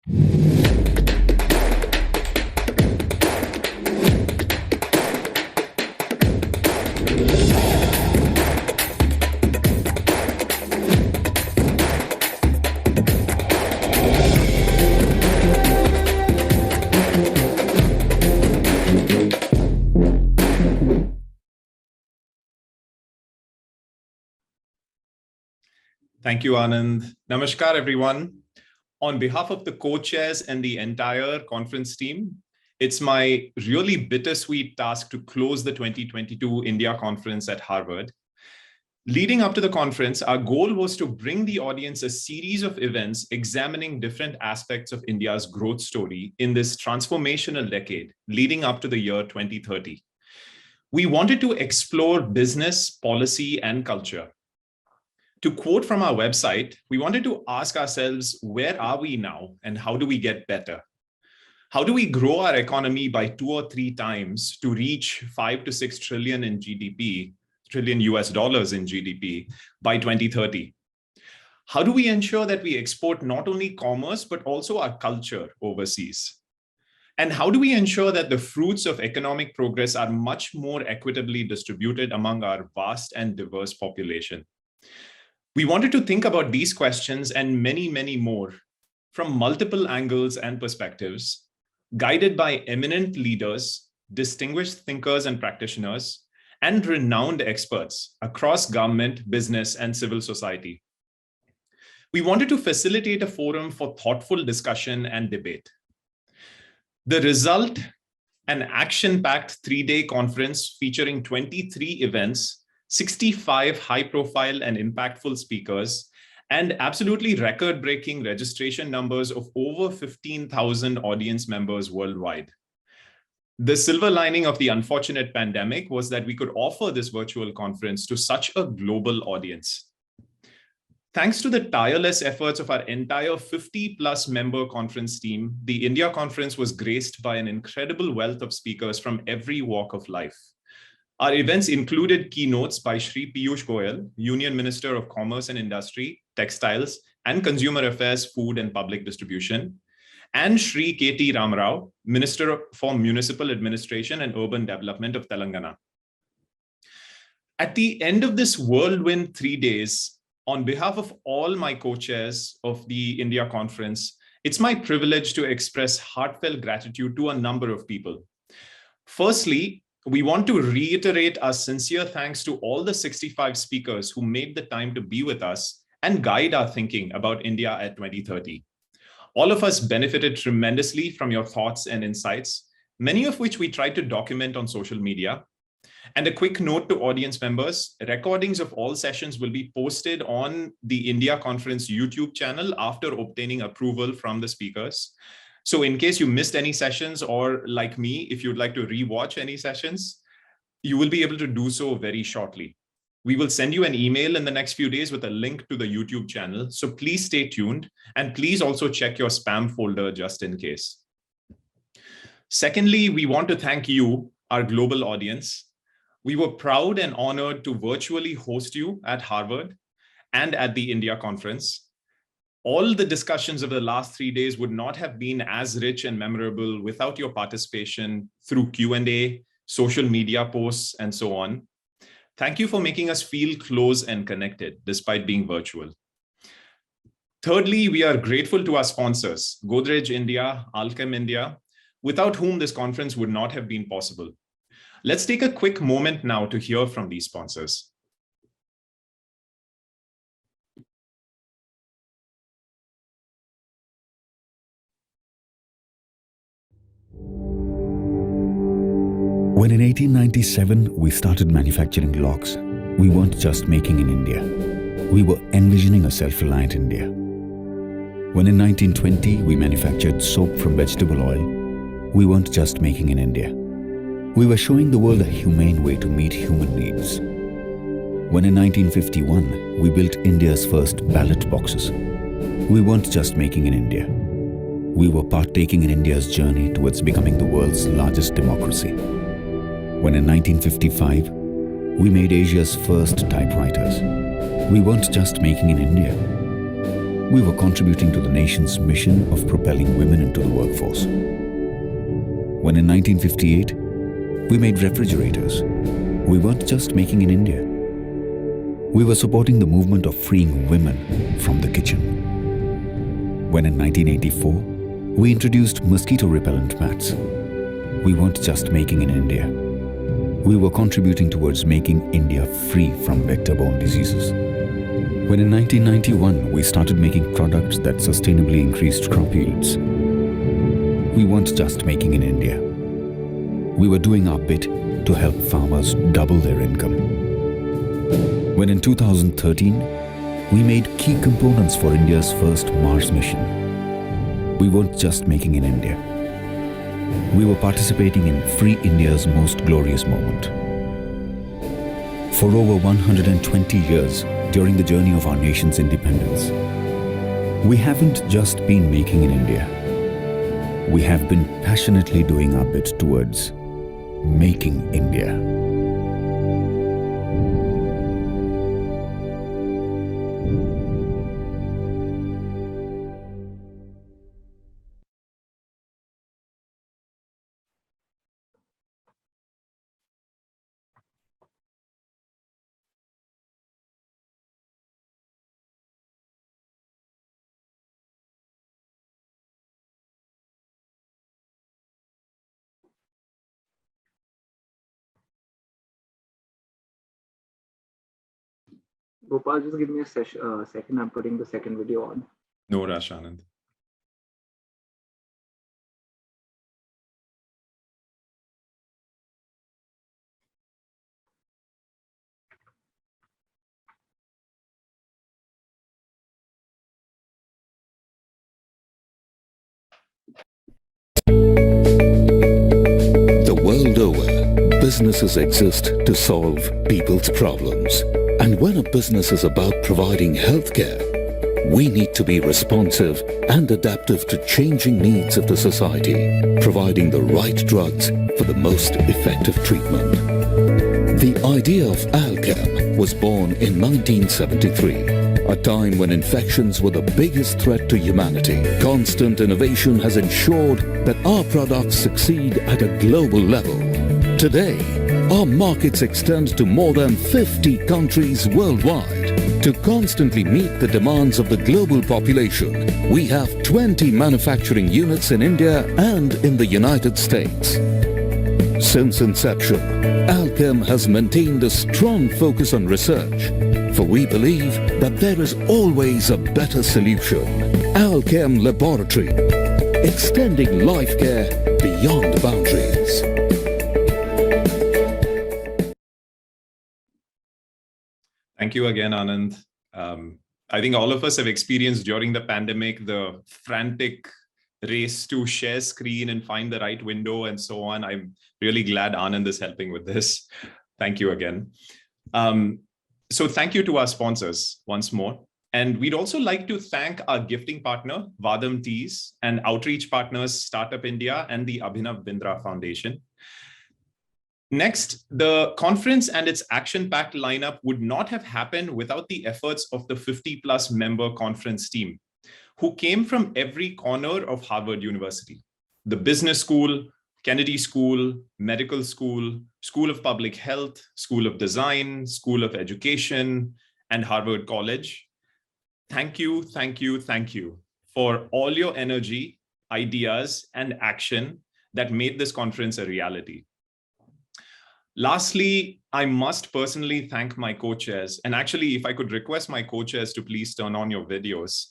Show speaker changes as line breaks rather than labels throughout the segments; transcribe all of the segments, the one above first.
Thank you, Anand. Namaskar, everyone. On behalf of the co-chairs and the entire conference team, it's my really bittersweet task to close the 2022 India Conference at Harvard. Leading up to the conference, our goal was to bring the audience a series of events examining different aspects of India's growth story in this transformational decade leading up to the year 2030. We wanted to explore business, policy, and culture. To quote from our website, we wanted to ask ourselves, where are we now and how do we get better? How do we grow our economy by 2 or 3 times to reach 5 to 6 trillion in GDP, trillion US dollars in GDP by 2030? How do we ensure that we export not only commerce, but also our culture overseas? And how do we ensure that the fruits of economic progress are much more equitably distributed among our vast and diverse population? We wanted to think about these questions and many, many more from multiple angles and perspectives, guided by eminent leaders, distinguished thinkers and practitioners, and renowned experts across government, business, and civil society. We wanted to facilitate a forum for thoughtful discussion and debate. The result, an action-packed 3-day conference featuring 23 events, 65 high-profile and impactful speakers, and absolutely record-breaking registration numbers of over 15,000 audience members worldwide. The silver lining of the unfortunate pandemic was that we could offer this virtual conference to such a global audience. Thanks to the tireless efforts of our entire 50-plus member conference team, the India Conference was graced by an incredible wealth of speakers from every walk of life. Our events included keynotes by Shri Piyush Goyal, Union Minister of Commerce and Industry, Textiles, and Consumer Affairs, Food and Public Distribution, and Shri K.T. Ramarao, Minister for Municipal Administration and Urban Development of Telangana. At the end of this whirlwind 3 days, on behalf of all my co-chairs of the India Conference, it's my privilege to express heartfelt gratitude to a number of people. Firstly, we want to reiterate our sincere thanks to all the 65 speakers who made the time to be with us and guide our thinking about India at 2030. All of us benefited tremendously from your thoughts and insights, many of which we tried to document on social media. And a quick note to audience members, recordings of all sessions will be posted on the India Conference YouTube channel after obtaining approval from the speakers. So in case you missed any sessions, or like me, if you'd like to rewatch any sessions, you will be able to do so very shortly. We will send you an email in the next few days with a link to the YouTube channel. So please stay tuned, and please also check your spam folder just in case. Secondly, we want to thank you, our global audience. We were proud and honored to virtually host you at Harvard and at the India Conference. All the discussions of the last 3 days would not have been as rich and memorable without your participation through Q&A, social media posts, and so on. Thank you for making us feel close and connected despite being virtual. Thirdly, we are grateful to our sponsors, Godrej India, Alchem India, without whom this conference would not have been possible. Let's take a quick moment now to hear from these sponsors.
When in 1897 we started manufacturing locks, we weren't just making in India. We were envisioning a self-reliant India. When in 1920 we manufactured soap from vegetable oil, we weren't just making in India. We were showing the world a humane way to meet human needs. When in 1951 we built India's first ballot boxes, we weren't just making in India. We were partaking in India's journey towards becoming the world's largest democracy. When in 1955, we made Asia's first typewriters, we weren't just making in India. we were contributing to the nation's mission of propelling women into the workforce. When in 1958, we made refrigerators, we weren't just making in India. We were supporting the movement of freeing women from the kitchen. When in 1984, we introduced mosquito repellent mats, we weren't just making in India. We were contributing towards making India free from vector-borne diseases. When in 1991, we started making products that sustainably increased crop yields, we weren't just making in India. We were doing our bit to help farmers double their income. When in 2013, we made key components for India's first Mars mission, we weren't just making in India. We were participating in Free India's most glorious moment. For over 120 years, during the journey of our nation's independence, we haven't just been making in India. We have been passionately doing our bit towards making India.
Gopal, just give me a second. I'm putting the second video on.
No rush, Anand.
The world over, businesses exist to solve people's problems. And when a business is about providing healthcare, we need to be responsive and adaptive to changing needs of the society, providing the right drugs for the most effective treatment. The idea of Alchem was born in 1973, a time when infections were the biggest threat to humanity. Constant innovation has ensured that our products succeed at a global level. Today, our markets extend to more than 50 countries worldwide. To constantly meet the demands of the global population, we have 20 manufacturing units in India and in the United States. Since inception, Alchem has maintained a strong focus on research, for we believe that there is always a better solution. Alchem Laboratory, extending life care beyond boundaries.
Thank you again, Anand. I think all of us have experienced during the pandemic the frantic race to share screen and find the right window and so on. I'm really glad Anand is helping with this. Thank you again. So thank you to our sponsors once more. And we'd also like to thank our gifting partner, Vadam Teas, and outreach partners, Startup India and the Abhinav Bindra Foundation. Next, the conference and its action-packed lineup would not have happened without the efforts of the 50+ member conference team, who came from every corner of Harvard University, the business school, Kennedy School, medical school, School of Public Health, School of Design, School of Education, and Harvard College. Thank you, thank you, thank you for all your energy, ideas, and action that made this conference a reality. Lastly, I must personally thank my co-chairs. And actually, if I could request my co-chairs to please turn on your videos,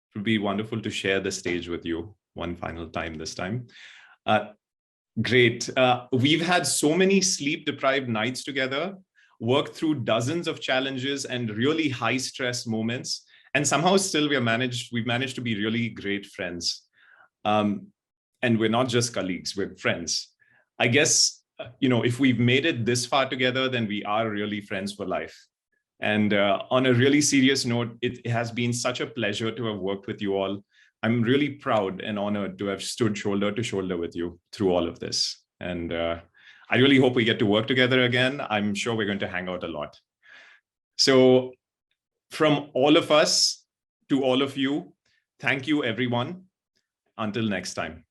it would be wonderful to share the stage with you one final time this time. Great. We've had so many sleep-deprived nights together, worked through dozens of challenges and really high-stress moments. And somehow still we've managed to be really great friends. And we're not just colleagues, we're friends. I guess, if we've made it this far together, then we are really friends for life. And on a really serious note, it has been such a pleasure to have worked with you all. I'm really proud and honored to have stood shoulder to shoulder with you through all of this. And I really hope we get to work together again. I'm sure we're going to hang out a lot. So from all of us, to all of you. Thank you, everyone. Until next time.